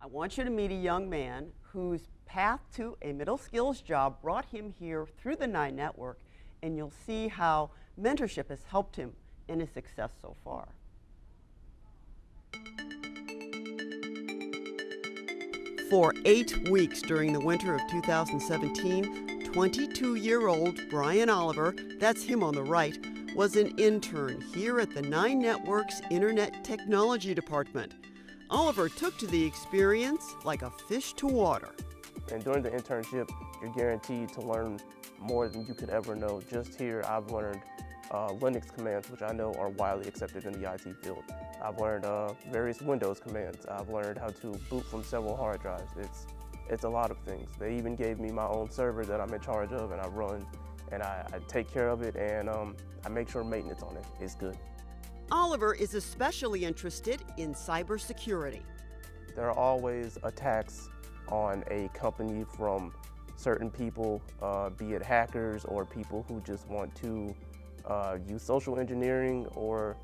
I want you to meet a young man whose path to a middle skills job brought him here through the Nine Network, and you'll see how mentorship has helped him in his success so far. For 8 weeks during the winter of 2017, 22-year-old Brian Oliver, that's him on the right, was an intern here at the Nine Network's Internet Technology Department. Oliver took to the experience like a fish to water. And during the internship, you're guaranteed to learn more than you could ever know. Just here, I've learned Linux commands, which I know are widely accepted in the IT field. I've learned various Windows commands. I've learned how to boot from several hard drives. It's a lot of things. They even gave me my own server that I'm in charge of, and I run, and I take care of it, and I make sure maintenance on it is good. Oliver is especially interested in cybersecurity. There are always attacks on a company from certain people, be it hackers or people who just want to use social engineering, or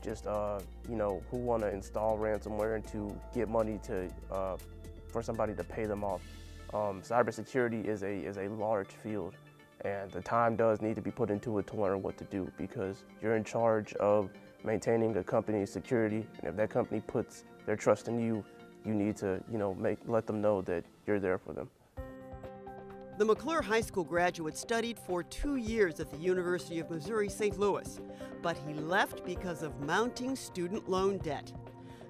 just who want to install ransomware and to get money to for somebody to pay them off. Cybersecurity is a large field, and the time does need to be put into it to learn what to do, because you're in charge of maintaining a company's security, and if that company puts their trust in you, you need to let them know that you're there for them. The McClure High School graduate studied for 2 years at the University of Missouri St. Louis, but he left because of mounting student loan debt.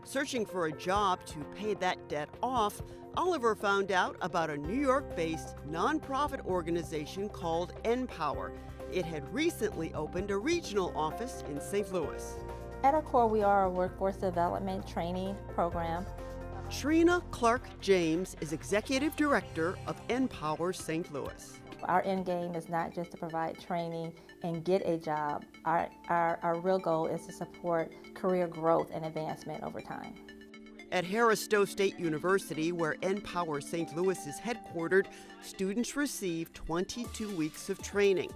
Searching for a job to pay that debt off, Oliver found out about a New York-based nonprofit organization called NPower. It had recently opened a regional office in St. Louis. At our core, we are a workforce development training program. Trina Clark-James is Executive Director of NPower St. Louis. Our end game is not just to provide training and get a job. Our real goal is to support career growth and advancement over time. At Harris-Stowe State University, where NPower St. Louis is headquartered, students receive 22 weeks of training.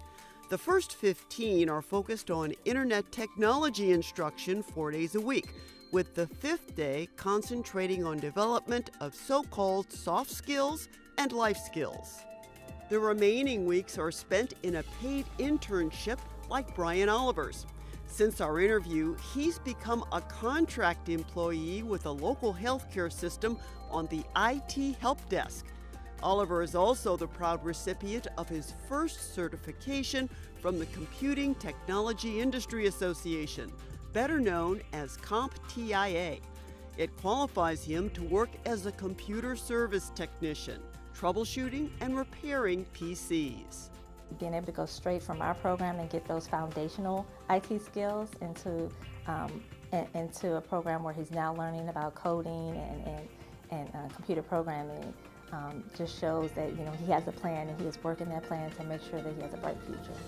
The first 15 are focused on internet technology instruction 4 days a week, with the 5th day concentrating on development of so-called soft skills and life skills. The remaining weeks are spent in a paid internship like Brian Oliver's. Since our interview, he's become a contract employee with a local healthcare system on the IT help desk. Oliver is also the proud recipient of his first certification from the Computing Technology Industry Association, better known as CompTIA. It qualifies him to work as a computer service technician, troubleshooting and repairing PCs. Being able to go straight from our program and get those foundational IT skills into a program where he's now learning about coding and computer programming just shows that he has a plan, and he is working that plan to make sure that he has a bright future.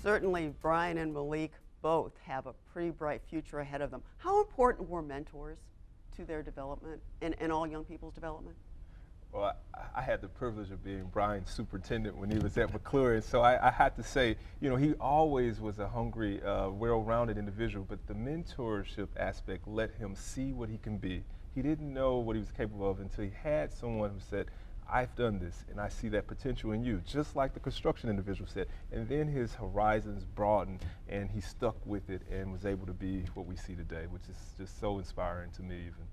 Certainly, Brian and Malik both have a pretty bright future ahead of them. How important were mentors to their development and all young people's development? Well, I had the privilege of being Brian's superintendent when he was at McClure, and so I had to say, he always was a hungry, well-rounded individual, but the mentorship aspect let him see what he can be. He didn't know what he was capable of until he had someone who said, I've done this, and I see that potential in you, just like the construction individual said. And then his horizons broadened, and he stuck with it and was able to be what we see today, which is just so inspiring to me even.